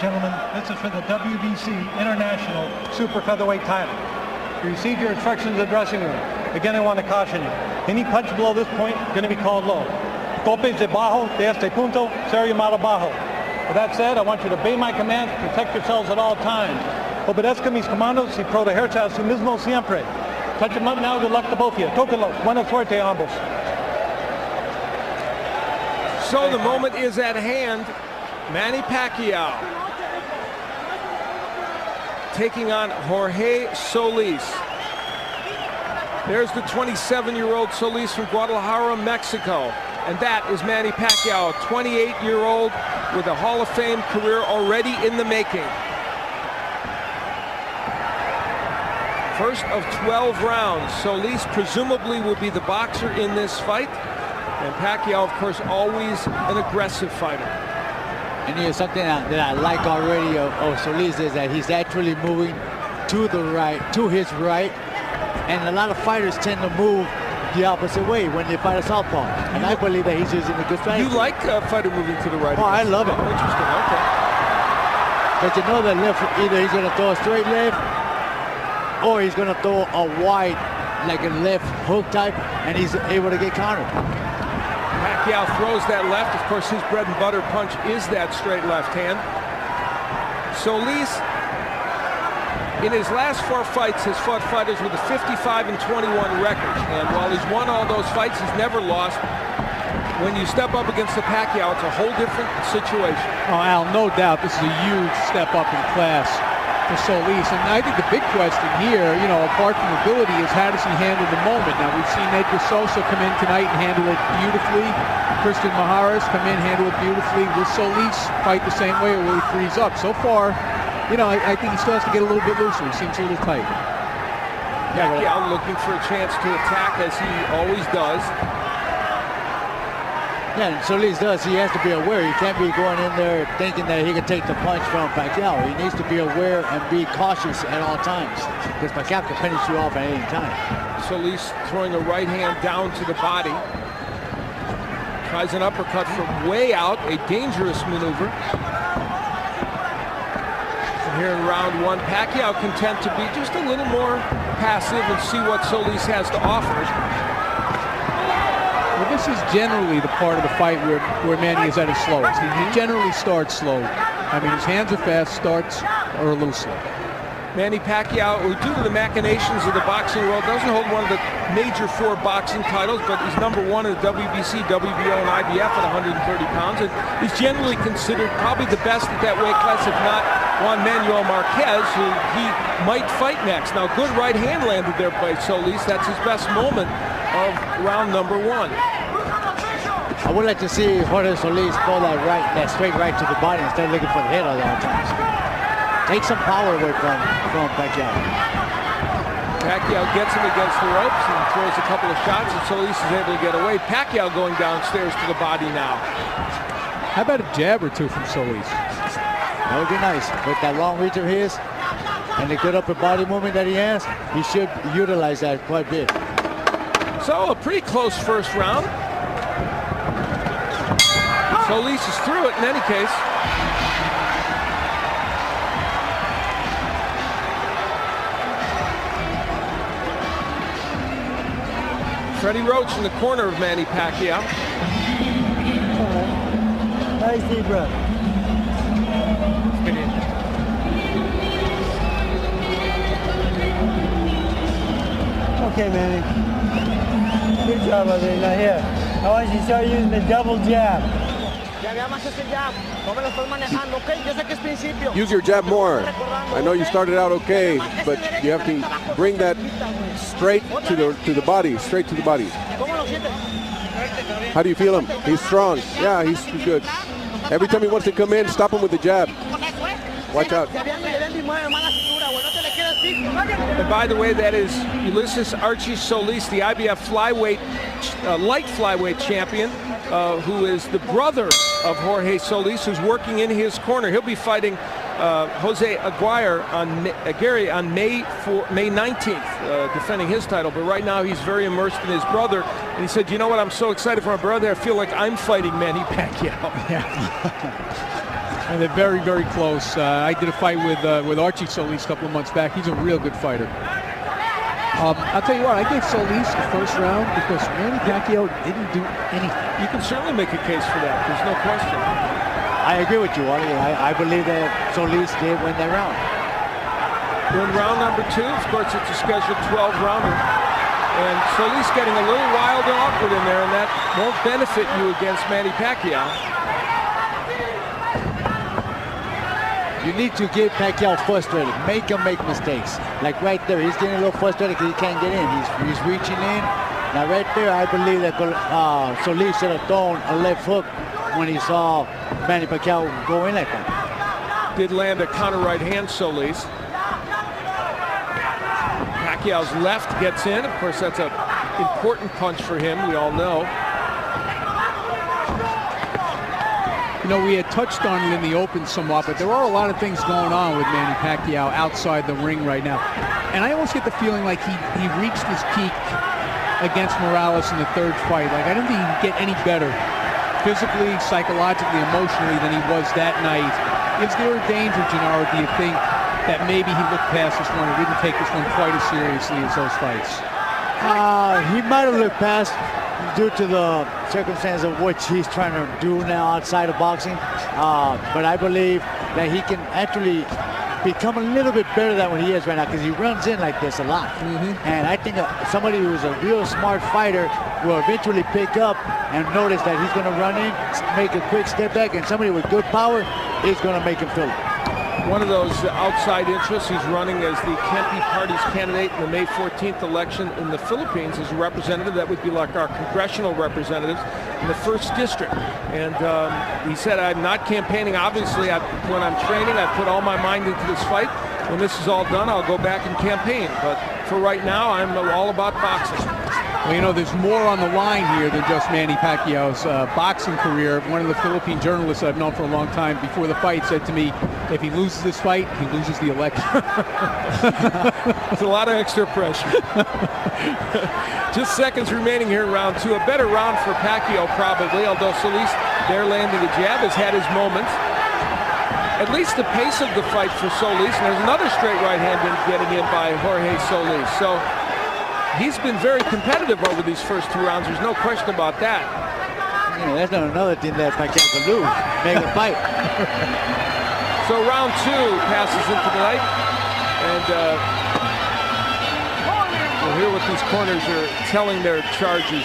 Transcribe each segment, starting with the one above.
gentlemen, this is for the WBC International Super Featherweight title. You received your instructions in the dressing room. Again, I want to caution you. Any punch below this point going to be called low. Golpes de bajo, de este punto, ser llamado bajo. With that said, I want you to obey my commands, protect yourselves at all times. Obedezca mis comandos y protegerse a su mismo siempre. Touch them up now, good luck to both of you. Tóquenlos, buena suerte a ambos. So the moment is at hand. Manny Pacquiao taking on Jorge Solis. There's the 27-year-old Solis from Guadalajara, Mexico. And that is Manny Pacquiao, 28-year-old with a Hall of Fame career already in the making. First of 12 rounds. Solis presumably will be the boxer in this fight. And Pacquiao, of course, always an aggressive fighter. And here's something that I like already of Solis is that he's actually moving to the right, to his right. And a lot of fighters tend to move the opposite way when they fight a southpaw. And I believe that he's using a good strategy. You like a fighter moving to the right? Oh, I love it. Oh, interesting, okay. But you know that left, either he's going to throw a straight left or he's going to throw a wide, like a left hook type, and he's able to get countered. Pacquiao throws that left. Of course, his bread and butter punch is that straight left hand. Solis, in his last 4 fights, has fought fighters with a 55-21 record. And while he's won all those fights, he's never lost. When you step up against the Pacquiao, it's a whole different situation. Oh, Al, no doubt this is a huge step up in class for Solis. And I think the big question here, you know, apart from ability, is how does he handle the moment? Now, we've seen Edgar Sosa come in tonight and handle it beautifully. Christian Maharas come in, handle it beautifully. Will Solis fight the same way, or will he freeze up? So far, you know, I think he still has to get a little bit looser. He seems a little tight. Pacquiao looking for a chance to attack, as he always does. Yeah, and Solis does. He has to be aware. He can't be going in there thinking that he can take the punch from Pacquiao. He needs to be aware and be cautious at all times, because Pacquiao can finish you off at any time. Solis throwing a right hand down to the body. Tries an uppercut from way out, a dangerous maneuver. And here in round 1, Pacquiao content to be just a little more passive and see what Solis has to offer. Well, this is generally the part of the fight where Manny is at his slowest. He generally starts slow. I mean, his hands are fast, starts are a little slow. Manny Pacquiao, who due to the machinations of the boxing world, doesn't hold one of the major 4 boxing titles, but he's #1 in the WBC, WBO, and IBF at 130 pounds. And he's generally considered probably the best at that weight class, if not Juan Manuel Marquez, who he might fight next. Now, good right hand landed there by Solis. That's his best moment of round #1. I would like to see Jorge Solis pull that straight right to the body instead of looking for the head all the times. Take some power away from Pacquiao. Pacquiao gets him against the ropes and throws a couple of shots, and Solis is able to get away. Pacquiao going downstairs to the body now. How about a jab or two from Solis? That would be nice. With that long reach of his and the good upper body movement that he has, he should utilize that quite a bit. So a pretty close first round. Solis is through it in any case. Freddie Roach in the corner of Manny Pacquiao. Nice deep breath. Okay, Manny. Good job, I think. Now here, I want you to start using the double jab. Use your jab more. I know you started out okay, but you have to bring that straight to the body, straight to the body. How do you feel him? He's strong. Yeah, he's good. Every time he wants to come in, stop him with the jab. Watch out. And by the way, that is Ulysses Archie Solis, the IBF flyweight, light flyweight champion, who is the brother of Jorge Solis, who's working in his corner. He'll be fighting Jose Aguirre on May 19th, defending his title. But right now, he's very immersed in his brother. And he said, you know what, I'm so excited for my brother, I feel like I'm fighting Manny Pacquiao. Yeah. And they're very, very close. I did a fight with Archie Solis a couple of months back. He's a real good fighter. I'll tell you what, I gave Solis the first round because Manny Pacquiao didn't do anything. You can certainly make a case for that. There's no question. I agree with you, Wally. I believe that Solis did win that round. We're in round number 2. Of course, it's a scheduled 12-rounder. And Solis getting a little wild and awkward in there, and that won't benefit you against Manny Pacquiao. You need to get Pacquiao frustrated. Make him make mistakes. Like right there, he's getting a little frustrated because he can't get in. He's reaching in. Now right there, I believe that Solis should have thrown a left hook when he saw Manny Pacquiao go in like that. Did land a counter right hand, Solis. Pacquiao's left gets in. Of course, that's an important punch for him, we all know. You know, we had touched on it in the open somewhat, but there are a lot of things going on with Manny Pacquiao outside the ring right now. And I almost get the feeling like he reached his peak against Morales in the third fight. Like, I don't think he can get any better physically, psychologically, emotionally than he was that night. Is there a danger, Gennaro, do you think, that maybe he looked past this one and didn't take this one quite as seriously as those fights? He might have looked past due to the circumstance of which he's trying to do now outside of boxing. But I believe that he can actually become a little bit better than what he is right now because he runs in like this a lot. And I think somebody who's a real smart fighter will eventually pick up and notice that he's going to run in, make a quick step back, and somebody with good power is going to make him feel it. One of those outside interests, he's running as the Kempe Party's candidate in the May 14th election in the Philippines as a representative. That would be like our congressional representatives in the 1st District. And he said, I'm not campaigning. Obviously, when I'm training, I put all my mind into this fight. When this is all done, I'll go back and campaign. But for right now, I'm all about boxing. Well, you know, there's more on the line here than just Manny Pacquiao's boxing career. One of the Philippine journalists I've known for a long time before the fight said to me, if he loses this fight, he loses the election. It's a lot of extra pressure. Just seconds remaining here in round 2. A better round for Pacquiao probably, although Solis there landing a jab has had his moments. At least the pace of the fight for Solis, and there's another straight right hand getting in by Jorge Solis. So he's been very competitive over these first 2 rounds. There's no question about that. Yeah, that's not another thing that Pacquiao can lose. Make a fight. So round 2 passes into the night, and we'll hear what these corners are telling their charges.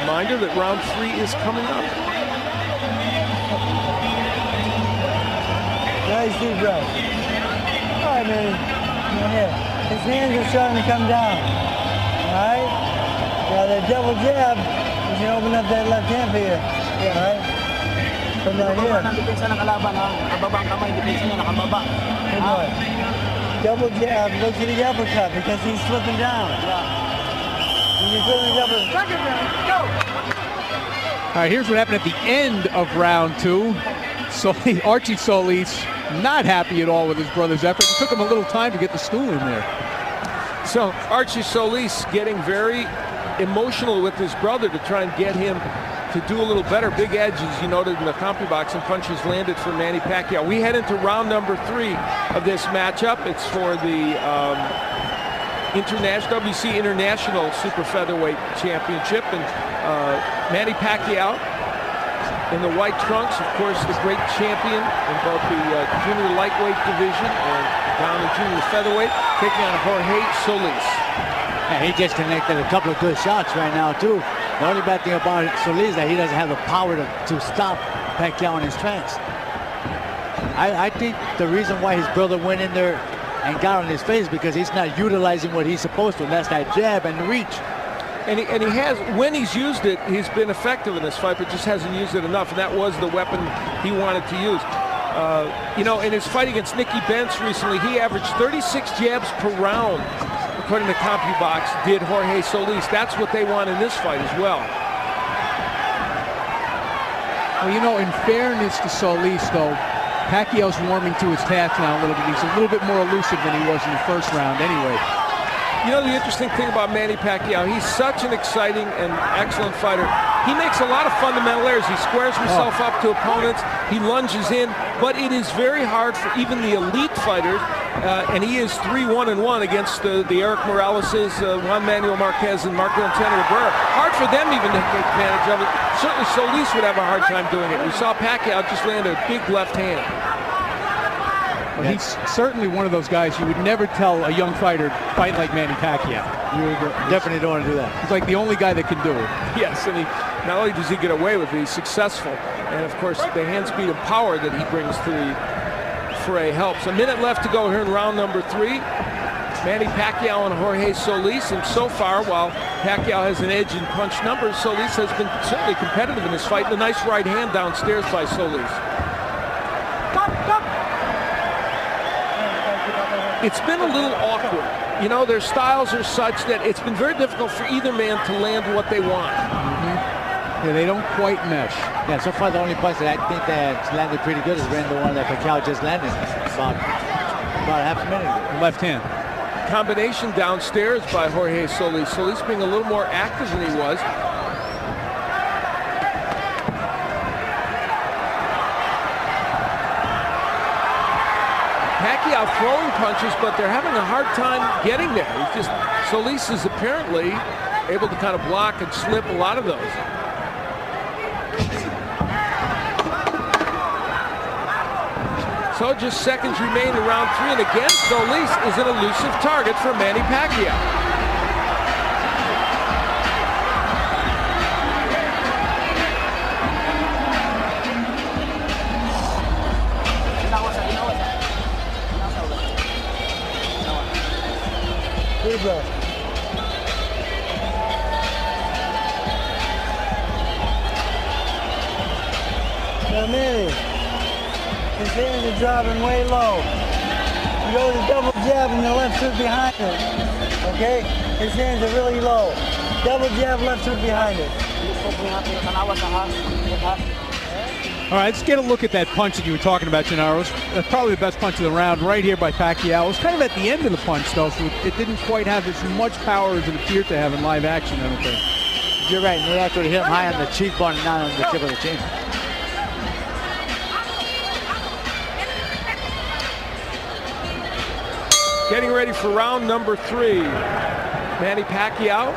Reminder that round 3 is coming up. Nice deep breath. All right, man. Here. His hands are starting to come down. All right? Now that double jab, you can open up that left hand for you. Yeah, all right? From down here. Good boy. Double jab, go to the uppercut because he's slipping down. You feel the double. All right, here's what happened at the end of round 2. Archie Solis not happy at all with his brother's effort. It took him a little time to get the stool in there. So Archie Solis getting very emotional with his brother to try and get him to do a little better. Big edge, as you noted in the CompuBox, and punches landed for Manny Pacquiao. We head into round number 3 of this matchup. It's for the WC International Super Featherweight Championship, and Manny Pacquiao in the white trunks, of course, the great champion in both the junior lightweight division and down in junior featherweight, taking on Jorge Solis. Yeah, he just connected a couple of good shots right now, too. The only bad thing about Solis is that he doesn't have the power to stop Pacquiao in his tracks. I think the reason why his brother went in there and got on his face because he's not utilizing what he's supposed to, and that's that jab and the reach. And he has, when he's used it, he's been effective in this fight, but just hasn't used it enough, and that was the weapon he wanted to use. You know, in his fight against Nicky Benz recently, he averaged 36 jabs per round, according to CompuBox, did Jorge Solis. That's what they want in this fight as well. Well, you know, in fairness to Solis, though, Pacquiao's warming to his task now a little bit. He's a little bit more elusive than he was in the first round anyway. You know, the interesting thing about Manny Pacquiao, he's such an exciting and excellent fighter. He makes a lot of fundamental errors. He squares himself up to opponents. He lunges in. But it is very hard for even the elite fighters, and he is 3-1-1 against the Eric Moraleses, Juan Manuel Marquez, and Marco Antonio Barrera. Hard for them even to take advantage of it. Certainly Solis would have a hard time doing it. We saw Pacquiao just land a big left hand. Well, he's certainly one of those guys you would never tell a young fighter fight like Manny Pacquiao. You definitely don't want to do that. He's like the only guy that can do it. Yes, and not only does he get away with it, he's successful. And of course, the hand speed and power that he brings to the fray helps. A minute left to go here in round number 3. Manny Pacquiao and Jorge Solis. And so far, while Pacquiao has an edge in punch numbers, Solis has been certainly competitive in this fight. And a nice right hand downstairs by Solis. It's been a little awkward. You know, their styles are such that it's been very difficult for either man to land what they want. Yeah, they don't quite mesh. Yeah, so far the only punch that I think that's landed pretty good has been the one that Pacquiao just landed about half a minute ago. Left hand. Combination downstairs by Jorge Solis. Solis being a little more active than he was. Pacquiao throwing punches, but they're having a hard time getting there. He's just, Solis is apparently able to kind of block and slip a lot of those. So just seconds remain in round 3, and again, Solis is an elusive target for Manny Pacquiao. Now, Manny, his hands are dropping way low. You go to the double jab and the left hook behind it. Okay? His hands are really low. Double jab, left hook behind it. All right, let's get a look at that punch that you were talking about, Gennaro. That's probably the best punch of the round right here by Pacquiao. It was kind of at the end of the punch, though, so it didn't quite have as much power as it appeared to have in live action, I don't think. You're right, and they actually hit him high on the cheekbone and not on the tip of the chin. Getting ready for round number 3. Manny Pacquiao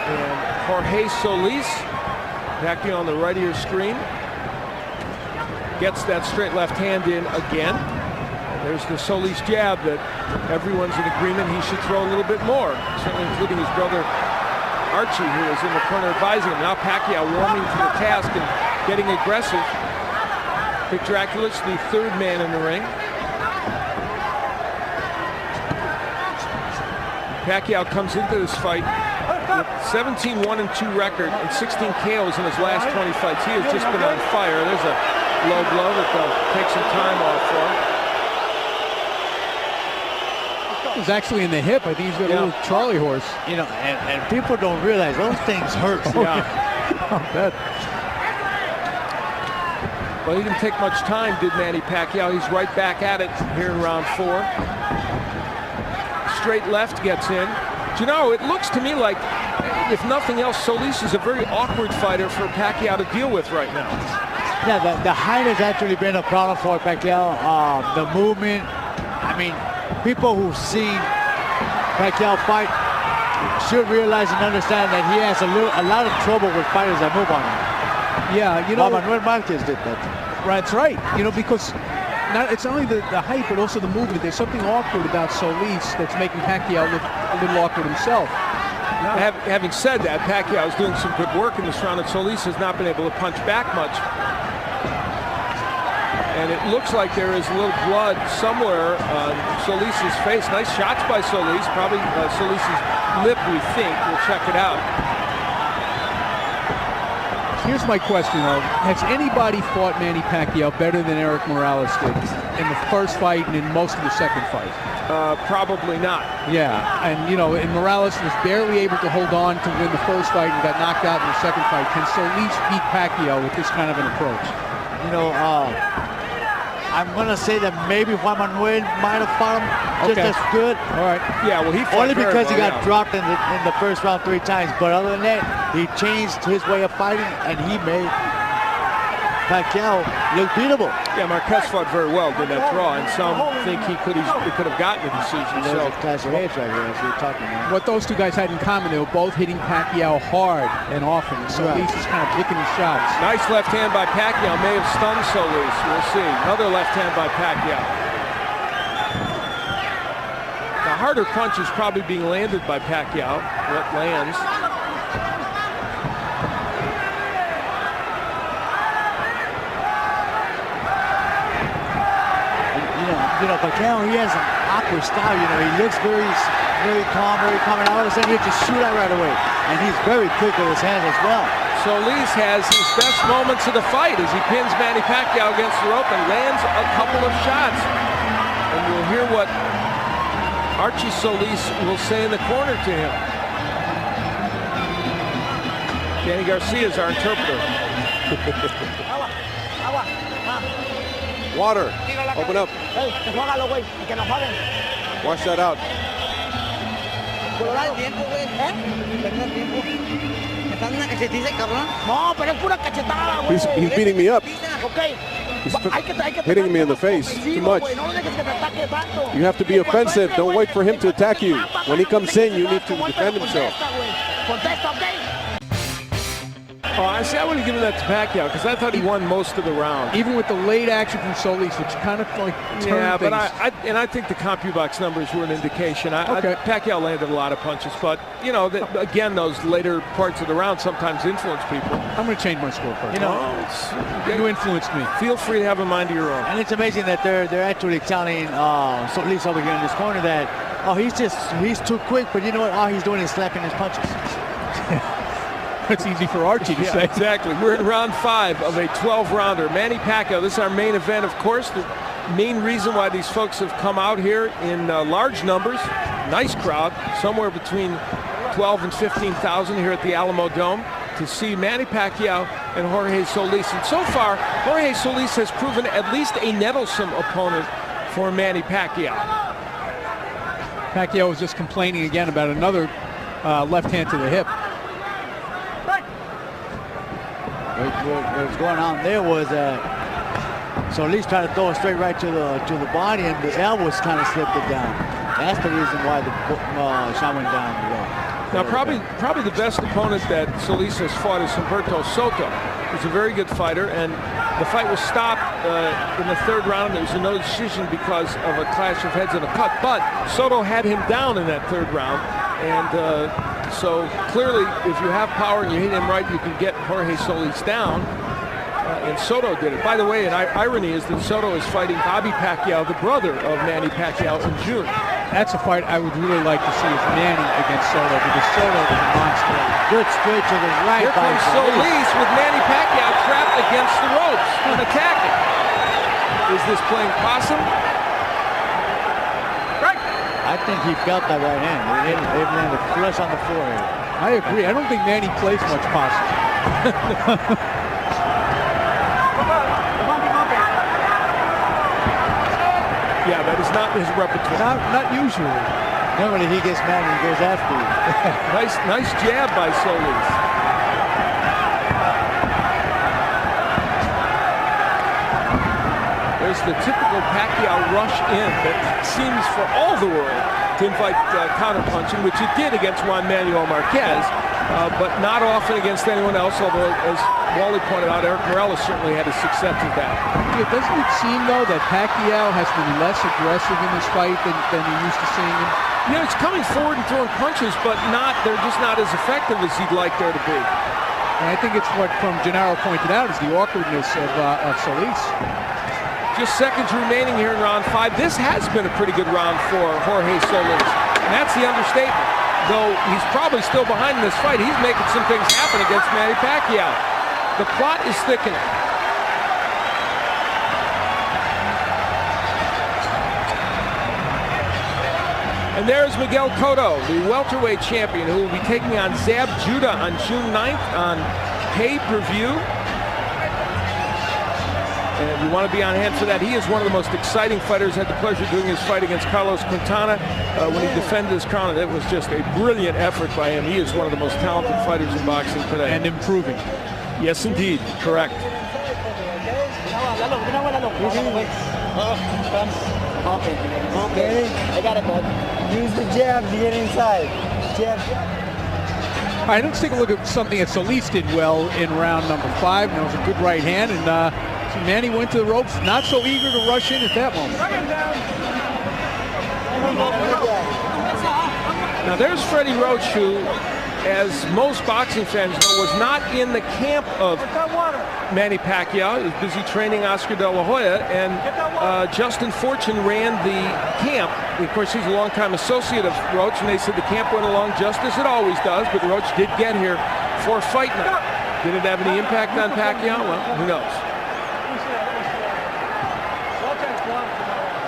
and Jorge Solis. Pacquiao on the right of your screen. Gets that straight left hand in again. There's the Solis jab that everyone's in agreement he should throw a little bit more, certainly including his brother Archie, who is in the corner advising him. Now Pacquiao warming to the task and getting aggressive. Vic Draculis, the 3rd man in the ring. Pacquiao comes into this fight with 17-1-2 record and 16 KOs in his last 20 fights. He has just been on fire. There's a low blow that they'll take some time off for. It was actually in the hip. I think he's got a little Charlie horse. You know, and people don't realize those things hurt. Yeah. I bet. Well, he didn't take much time, did Manny Pacquiao. He's right back at it here in round 4. Straight left gets in. You know, it looks to me like, if nothing else, Solis is a very awkward fighter for Pacquiao to deal with right now. Yeah, the height has actually been a problem for Pacquiao. The movement. I mean, people who've seen Pacquiao fight should realize and understand that he has a lot of trouble with fighters that move on him. Yeah, you know, Manuel Marquez did that. That's right. You know, because it's not only the height, but also the movement. There's something awkward about Solis that's making Pacquiao look a little awkward himself. Having said that, Pacquiao is doing some good work in this round, and Solis has not been able to punch back much. And it looks like there is a little blood somewhere on Solis' face. Nice shots by Solis. Probably Solis' lip, we think. We'll check it out. Here's my question, though. Has anybody fought Manny Pacquiao better than Eric Morales did in the first fight and in most of the second fight? Probably not. Yeah, and you know, and Morales was barely able to hold on to win the first fight and got knocked out in the second fight. Can Solis beat Pacquiao with this kind of an approach? You know, I'm going to say that maybe Juan Manuel might have fought him just Okay. as good. All right. Yeah, well, he fought Only very because he well, got yeah. dropped in the first round 3 times. But other than that, he changed his way of fighting, and he made Pacquiao look beatable. Yeah, Marquez fought very well in that draw, and some think he could have gotten a decision. There's So a clash of heads right here, as we were talking about. What those two guys had in common, they were both hitting Pacquiao hard and often. So Right. Solis is kind of picking his shots. nice left hand by Pacquiao, may have stunned Solis. We'll see. Another left hand by Pacquiao. The harder punch is probably being landed by Pacquiao. What lands? You know, Pacquiao, he has an awkward style. You know, he looks very calm, and all of a sudden he'll just shoot out right away. And he's very quick with his hands as well. Solis has his best moments of the fight as he pins Manny Pacquiao against the rope and lands a couple of shots. And we'll hear what Archie Solis will say in the corner to him. Danny Garcia is our interpreter. Water. Open up. Wash that out. He's beating me up. He's hitting me in the face too much. You have to be offensive. Don't wait for him to attack you. When he comes in, you need to defend himself. Oh, I see. I would have given that to Pacquiao because I thought he won most of the round. Even with the late action from Solis, which kind of like turned Yeah, but things. I think the CompuBox numbers were an indication. Okay. Pacquiao landed a lot of punches, but you know, again, those later parts of the round sometimes influence people. I'm going to change my score first. You know, You influenced me. Feel free to have a mind of your own. and it's amazing that they're actually telling Solis over here in this corner that, oh, he's too quick, but you know what? All he's doing is slapping his punches. It's easy for Archie to Yeah, say. exactly. We're in round 5 of a 12-rounder. Manny Pacquiao, this is our main event, of course. The main reason why these folks have come out here in large numbers. Nice crowd, somewhere between 12 and 15,000 here at the Alamo Dome to see Manny Pacquiao and Jorge Solis. And so far, Jorge Solis has proven at least a nettlesome opponent for Manny Pacquiao. Pacquiao was just complaining again about another left hand to the hip. What was going on there was Solis tried to throw it straight right to the body, and the elbows kind of slipped it down. That's the reason why the shot went down. Now, probably the best opponent that Solis has fought is Humberto Soto. He's a very good fighter, and the fight was stopped in the 3rd round. There was a no decision because of a clash of heads and a cut, but Soto had him down in that 3rd round, and so clearly, if you have power and you hit him right, you can get Jorge Solis down. And Soto did it. By the way, an irony is that Soto is fighting Bobby Pacquiao, the brother of Manny Pacquiao, in June. That's a fight I would really like to see is Manny against Soto, because Soto is a monster. Good straight to the right. Here comes Solis with Manny Pacquiao trapped against the ropes and attacking. Is this playing possum? I think he felt that right hand. It landed flush on the forehead. I agree. I don't think Manny plays much possum. Yeah, that is not his repertoire. Not usually. Normally he gets mad and he goes after you. Nice jab by Solis. There's the typical Pacquiao rush in that seems for all the world to invite counterpunching, which it did against Juan Manuel Marquez, but not often against anyone else, although, as Wally pointed out, Eric Morales certainly had his success with that. Yeah, doesn't it seem, though, that Pacquiao has been less aggressive in this fight than we used to seeing him? You know, he's coming forward and throwing punches, but they're just not as effective as he'd like there to be. And I think it's what, from Gennaro pointed out, is the awkwardness of Solis. Just seconds remaining here in round 5. This has been a pretty good round for Jorge Solis, and that's the understatement. Though he's probably still behind in this fight, he's making some things happen against Manny Pacquiao. The plot is thickening. And there's Miguel Cotto, the welterweight champion, who will be taking on Zab Judah on June 9th on pay-per-view. And you want to be on hand for that. He is one of the most exciting fighters. Had the pleasure of doing his fight against Carlos Quintana when he defended his crown. It was just a brilliant effort by him. He is one of the most talented fighters in boxing today. And improving. Yes, indeed. Correct. Okay. I got it, bud. Use the jab to get inside. Jab. All right, let's take a look at something that Solis did well in round number 5. And that was a good right hand. And see, Manny went to the ropes, not so eager to rush in at that moment. Now there's Freddie Roach, who, as most boxing fans know, was not in the camp of Manny Pacquiao. He was busy training Oscar De La Hoya, and Justin Fortune ran the camp. Of course, he's a longtime associate of Roach, and they said the camp went along just as it always does, but Roach did get here for fight night. Did it have any impact on Pacquiao? Well, who knows?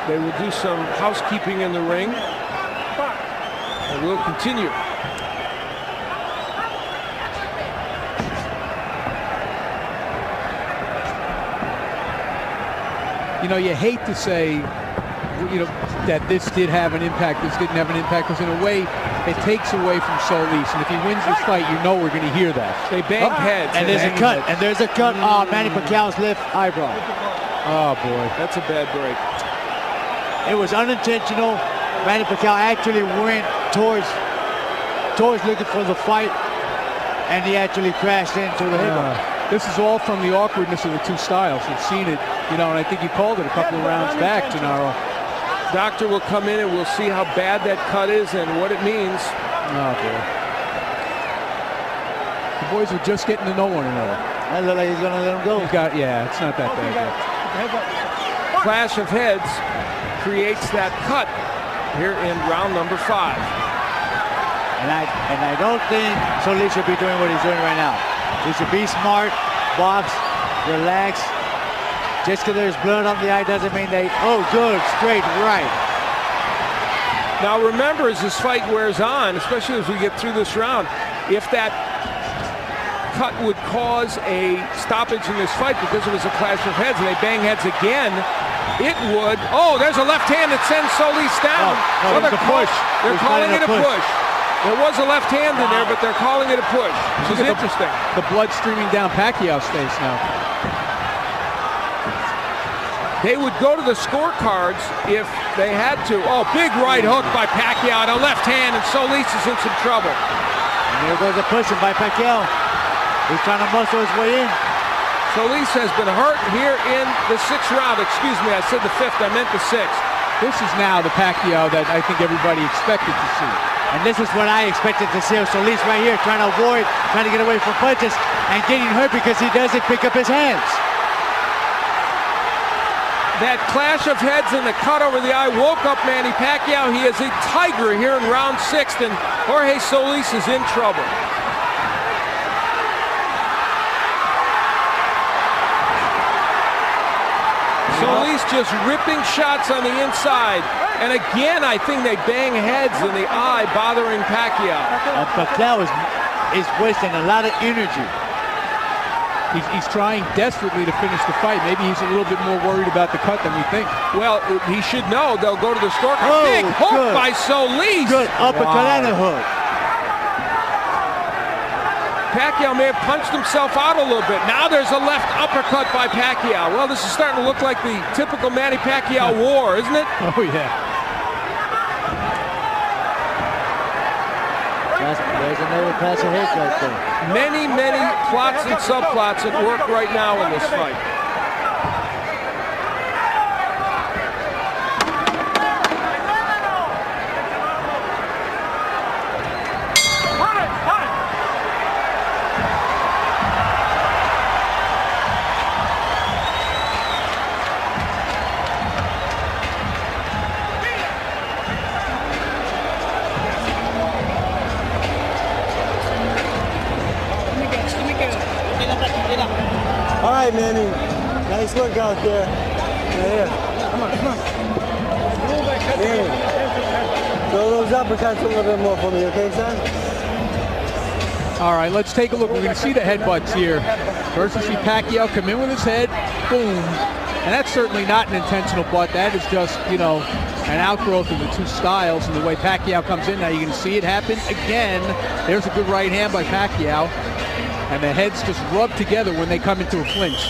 They will do some housekeeping in the ring, and we'll continue. You know, you hate to say, you know, that this did have an impact, this didn't have an impact, because in a way, it takes away from Solis. And if he wins this fight, you know we're going to hear that. They banged heads. And there's a cut. And there's a cut on Manny Pacquiao's left eyebrow. Oh, boy. That's a bad break. It was unintentional. Manny Pacquiao actually went towards looking for the fight, and he actually crashed into the headbutt. This is all from the awkwardness of the two styles. We've seen it, you know, and I think you called it a couple of rounds back, Gennaro. Doctor will come in and we'll see how bad that cut is and what it means. Oh, boy. The boys are just getting to know one another. I look like he's going to let him go. Yeah, it's not that bad. Clash of heads creates that cut here in round number 5. And I don't think Solis should be doing what he's doing right now. He should be smart, box, relax. Just because there's blood on the eye doesn't mean they, oh, good, straight right. Now remember, as this fight wears on, especially as we get through this round, if that cut would cause a stoppage in this fight because it was a clash of heads and they bang heads again, it would, oh, there's a left hand that sends Solis down. Oh, no, they're calling it a push. There was a left hand in there, but they're calling it a push. This is interesting. The blood streaming down Pacquiao's face now. They would go to the scorecards if they had to. Oh, big right hook by Pacquiao, a left hand, and Solis is in some trouble. And there goes the pushing by Pacquiao. He's trying to muscle his way in. Solis has been hurt here in the 6th round. Excuse me, I said the 5th, I meant the 6th. This is now the Pacquiao that I think everybody expected to see. And this is what I expected to see. Solis right here trying to avoid, trying to get away from punches and getting hurt because he doesn't pick up his hands. That clash of heads and the cut over the eye woke up Manny Pacquiao. He is a tiger here in round 6, and Jorge Solis is in trouble. Solis just ripping shots on the inside. And again, I think they bang heads in the eye, bothering Pacquiao. And Pacquiao is wasting a lot of energy. He's trying desperately to finish the fight. Maybe he's a little bit more worried about the cut than we think. Well, he should know. They'll go to the scorecard. Oh, big hook good. by Solis. Good uppercut and a hook. Pacquiao may have punched himself out a little bit. Now there's a left uppercut by Pacquiao. Well, this is starting to look like the typical Manny Pacquiao war, isn't it? Oh, yeah. There's another clash of heads right there. Many, many plots and subplots at work right now in this fight. All right, Manny. Nice look out there. Right here. Come on. Manny. Throw those uppercuts a little bit more for me, okay, son? All right, let's take a look. We're going to see the headbutts here. First you see Pacquiao come in with his head, boom. And that's certainly not an intentional butt. That is just, you know, an outgrowth of the two styles and the way Pacquiao comes in. Now you can see it happen again. There's a good right hand by Pacquiao. And the heads just rub together when they come into a clinch.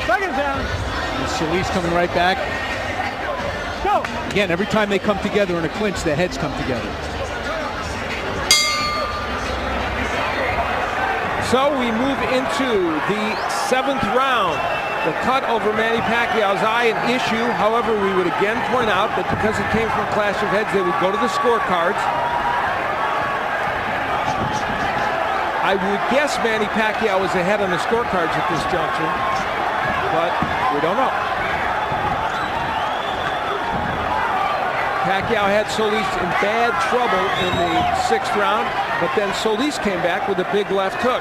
Second down. And Solis coming right back. Go. Again, every time they come together in a clinch, the heads come together. So we move into the 7th round. The cut over Manny Pacquiao's eye an issue. However, we would again point out that because it came from a clash of heads, they would go to the scorecards. I would guess Manny Pacquiao was ahead on the scorecards at this juncture, but we don't know. Pacquiao had Solis in bad trouble in the 6th round, but then Solis came back with a big left hook.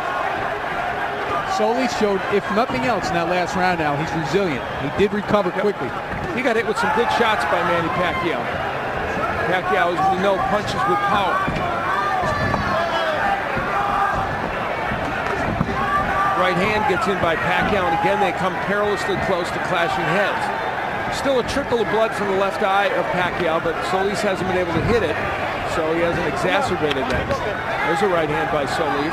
Solis showed, if nothing else, in that last round now, he's resilient. He did recover quickly. He got hit with some good shots by Manny Pacquiao. Pacquiao, as we know, punches with power. Right hand gets in by Pacquiao, and again they come perilously close to clashing heads. Still a trickle of blood from the left eye of Pacquiao, but Solis hasn't been able to hit it, so he hasn't exacerbated that. There's a right hand by Solis.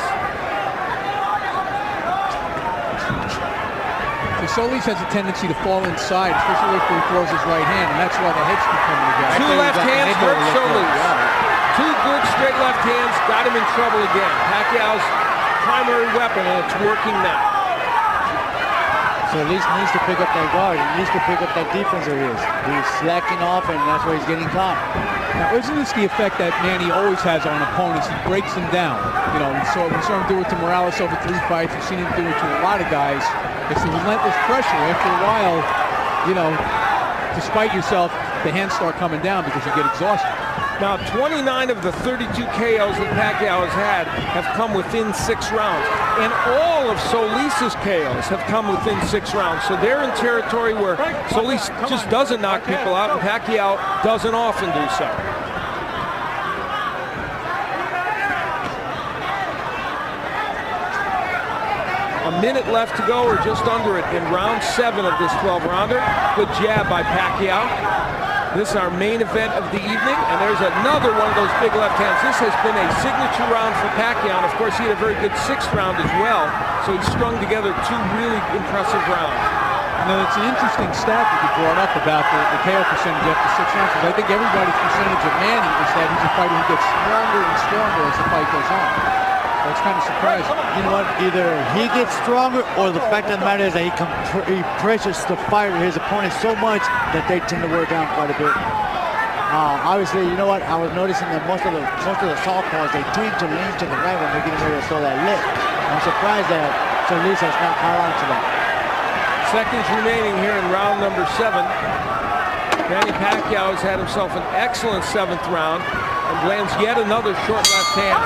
Solis has a tendency to fall inside, especially if he throws his right hand, and that's why the heads keep coming together. Two left hands hurt Solis. Two good straight left hands got him in trouble again. Pacquiao's primary weapon, and it's working now. Solis needs to pick up that guard. He needs to pick up that defense of his. He's slacking off, and that's why he's getting caught. Now, isn't this the effect that Manny always has on opponents? He breaks them down. You know, we saw him do it to Morales over 3 fights. We've seen him do it to a lot of guys. It's the relentless pressure. After a while, you know, despite yourself, the hands start coming down because you get exhausted. Now, 29 of the 32 KOs that Pacquiao has had have come within 6 rounds. And all of Solis' KOs have come within 6 rounds. So they're in territory where Solis just doesn't knock people out, and Pacquiao doesn't often do so. A minute left to go, or just under it, in round 7 of this 12-rounder. Good jab by Pacquiao. This is our main event of the evening, and there's another one of those big left hands. This has been a signature round for Pacquiao, and of course he had a very good 6th round as well, so he strung together 2 really impressive rounds. Now, it's an interesting stat that you brought up about the KO percentage after 6 rounds, because I think everybody's percentage of Manny is that he's a fighter who gets stronger and stronger as the fight goes on. That's kind of surprising. You know what? Either he gets stronger, or the fact of the matter is that he pressures the fighter, his opponent, so much that they tend to wear down quite a bit. Obviously, you know what? I was noticing that most of the southpaws, they tend to lean to the right when they're getting ready to throw that lift. I'm surprised that Solis has not caught on to that. Seconds remaining here in round number 7. Manny Pacquiao has had himself an excellent 7th round and lands yet another short left hand.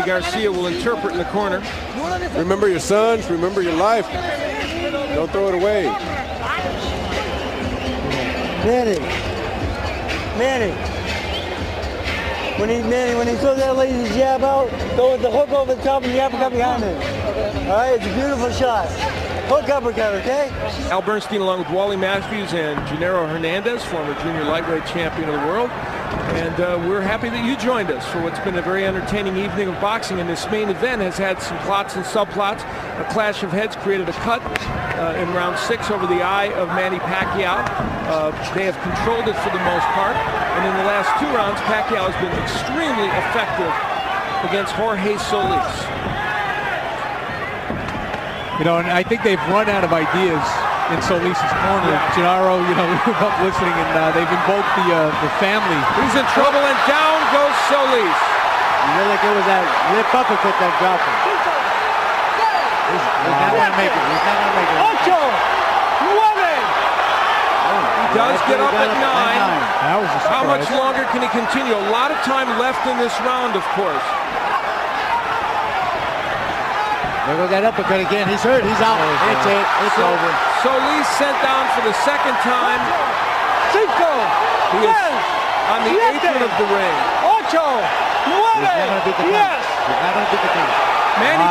Garcia will interpret in the corner. Remember your sons, remember your life. Don't throw it away. Manny. When he throws that lazy jab out, go with the hook over the top and the uppercut behind it. All right, it's a beautiful shot. Hook uppercut, okay? Al Bernstein along with Wally Matthews and Gennaro Hernandez, former junior lightweight champion of the world. And we're happy that you joined us for what's been a very entertaining evening of boxing. And this main event has had some plots and subplots. A clash of heads created a cut in round 6 over the eye of Manny Pacquiao. They have controlled it for the most part. And in the last 2 rounds, Pacquiao has been extremely effective against Jorge Solis. You know, and I think they've run out of ideas in Solis' corner. Gennaro, you know, we were up listening, and they've invoked the family. He's in trouble, and down goes Solis. You feel like it was that lip uppercut that dropped him. He's not going to make it. He's not going to make it. Ocho! He does get up at 9. That was a surprise. How much longer can he continue? A lot of time left in this round, of course. There goes that uppercut again. He's hurt. He's out. It's it. It's over. Solis sent down for the second time. Cinco. He is on the apron of the ring. Ocho. Nueve. Yes. Manny